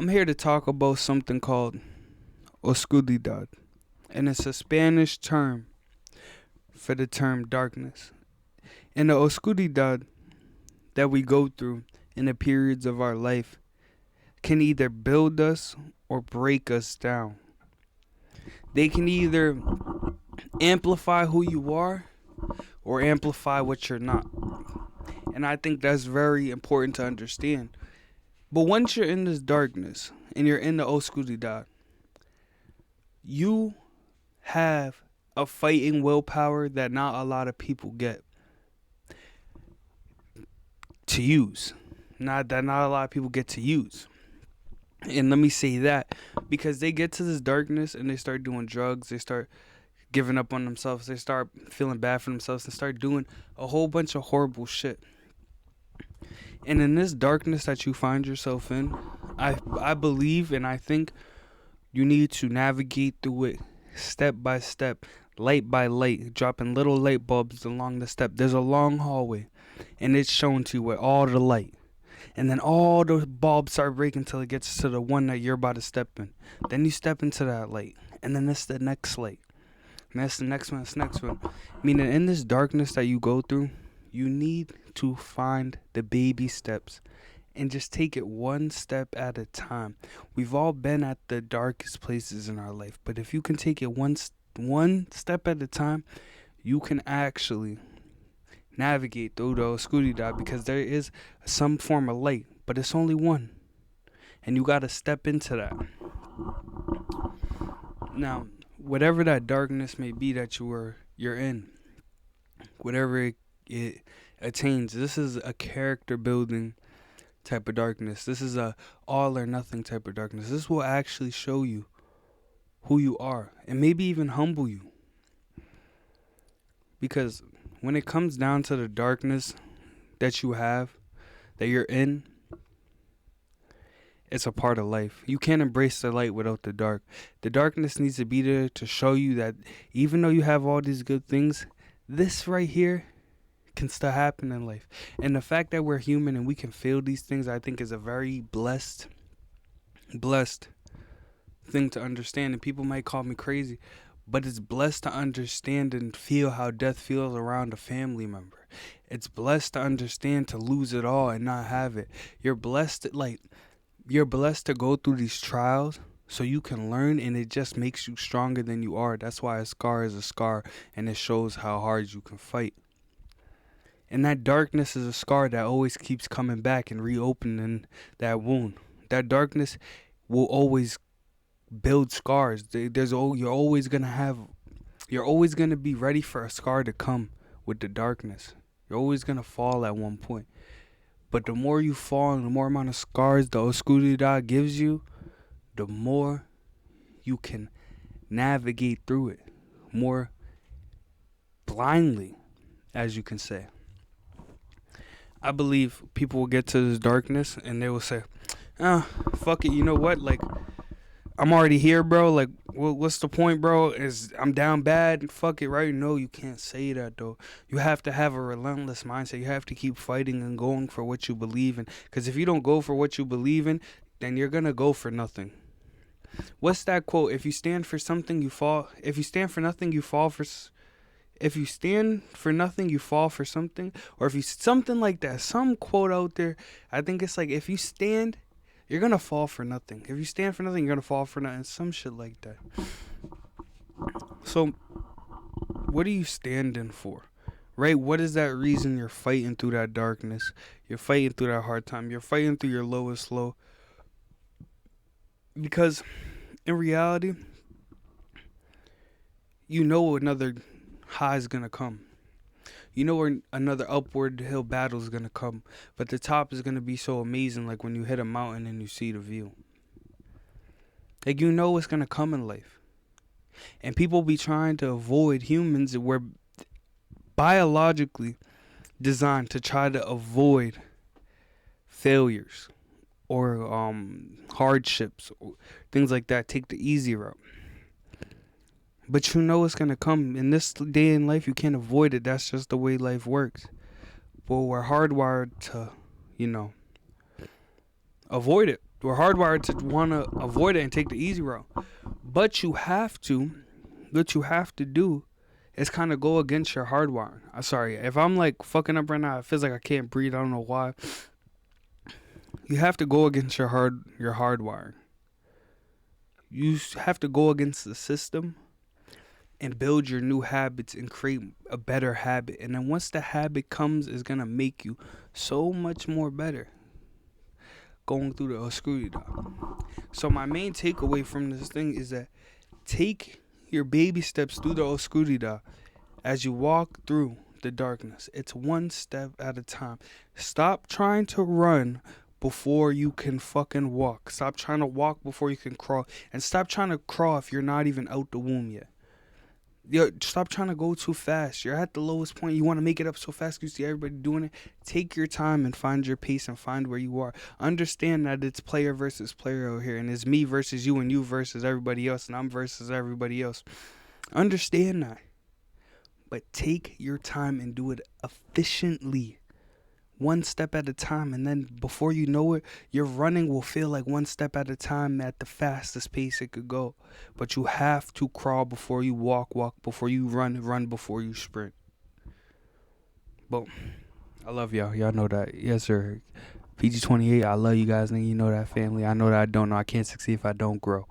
I'm here to talk about something called Oscuridad, and it's a Spanish term for the term darkness. And the Oscuridad that we go through in the periods of our life can either build us or break us down. They can either amplify who you are or amplify what you're not. And I think that's very important to understand. But once you're in this darkness and you're in the Oscuridad, you have a fighting willpower that not a lot of people get to use. Not a lot of people get to use. And let me say that because they get to this darkness and they start doing drugs, they start giving up on themselves, they start feeling bad for themselves and start doing a whole bunch of horrible shit. And in this darkness that you find yourself in, I believe and I think you need to navigate through it step by step, light by light, dropping little light bulbs along the step. There's a long hallway, and it's shown to you with all the light. And then all the bulbs start breaking until it gets to the one that you're about to step in. Then you step into that light, and then it's the next light. And that's the next one, that's the next one. Meaning, in this darkness that you go through, you need to find the baby steps and just take it one step at a time. We've all been at the darkest places in our life, but if you can take it one step at a time, you can actually navigate through the oscuridad because there is some form of light, but it's only one, and you got to step into that. Now, whatever that darkness may be that you're in, whatever it attains, this is a character building type of darkness. This is a all or nothing type of darkness. This will actually show you who you are and maybe even humble you. Because when it comes down to the darkness that you have, that you're in, it's a part of life. You can't embrace the light without the dark. The darkness needs to be there to show you that even though you have all these good things, this right here can still happen in life. And the fact that we're human and we can feel these things, I think is a very blessed thing to understand. And people might call me crazy, but it's blessed to understand and feel how death feels around a family member. It's blessed to understand to lose it all and not have it. You're blessed to go through these trials so you can learn, and it just makes you stronger than you are. That's why a scar is a scar, and it shows how hard you can fight. And that darkness is a scar that always keeps coming back and reopening that wound. That darkness will always build scars. You're always gonna be ready for a scar to come with the darkness. You're always gonna fall at one point. But the more you fall and the more amount of scars the Oscuridad gives you, the more you can navigate through it. More blindly, as you can say. I believe people will get to this darkness and they will say, fuck it, you know what? Like, I'm already here, bro. Like, what's the point, bro? I'm down bad. Fuck it, right? No, you can't say that, though. You have to have a relentless mindset. You have to keep fighting and going for what you believe in. Because if you don't go for what you believe in, then you're going to go for nothing. What's that quote? If you stand for something, you fall. If you stand for nothing, you fall for... If you stand for nothing, you fall for something. Or if you... Something like that. Some quote out there. I think it's like, if you stand... You're going to fall for nothing. If you stand for nothing, you're going to fall for nothing. Some shit like that. So, what are you standing for? Right? What is that reason you're fighting through that darkness? You're fighting through that hard time. You're fighting through your lowest low. Because, in reality, you know another high is going to come. You know where another upward hill battle is going to come. But the top is going to be so amazing, like when you hit a mountain and you see the view. Like, you know what's going to come in life. And people be trying to avoid humans that were biologically designed to try to avoid failures or hardships or things like that. Take the easy route. But you know it's going to come. In this day in life, you can't avoid it. That's just the way life works. But we're hardwired to, avoid it. We're hardwired to want to avoid it and take the easy route. But you have to, what you have to do is kind of go against your hardwiring. I'm sorry. If I'm like fucking up right now, it feels like I can't breathe. I don't know why. You have to go against your hardwiring. You have to go against the system and build your new habits and create a better habit. And then once the habit comes, it's gonna make you so much more better going through the Oscuridad. So my main takeaway from this thing is that take your baby steps through the Oscuridad as you walk through the darkness. It's one step at a time. Stop trying to run before you can fucking walk. Stop trying to walk before you can crawl. And stop trying to crawl if you're not even out the womb yet. Yo, stop trying to go too fast. You're at the lowest point. You want to make it up so fast. You see everybody doing it. Take your time and find your pace and find where you are. Understand that it's player versus player over here. And it's me versus you and you versus everybody else. And I'm versus everybody else. Understand that. But take your time and do it efficiently. One step at a time, and then before you know it, your running will feel like one step at a time at the fastest pace it could go. But you have to crawl before you walk, walk before you run before you sprint. Boom. I love y'all. Y'all know that. Yes, sir. PG 28, I love you guys, nigga. You know that, family. I know that I don't know. I can't succeed if I don't grow.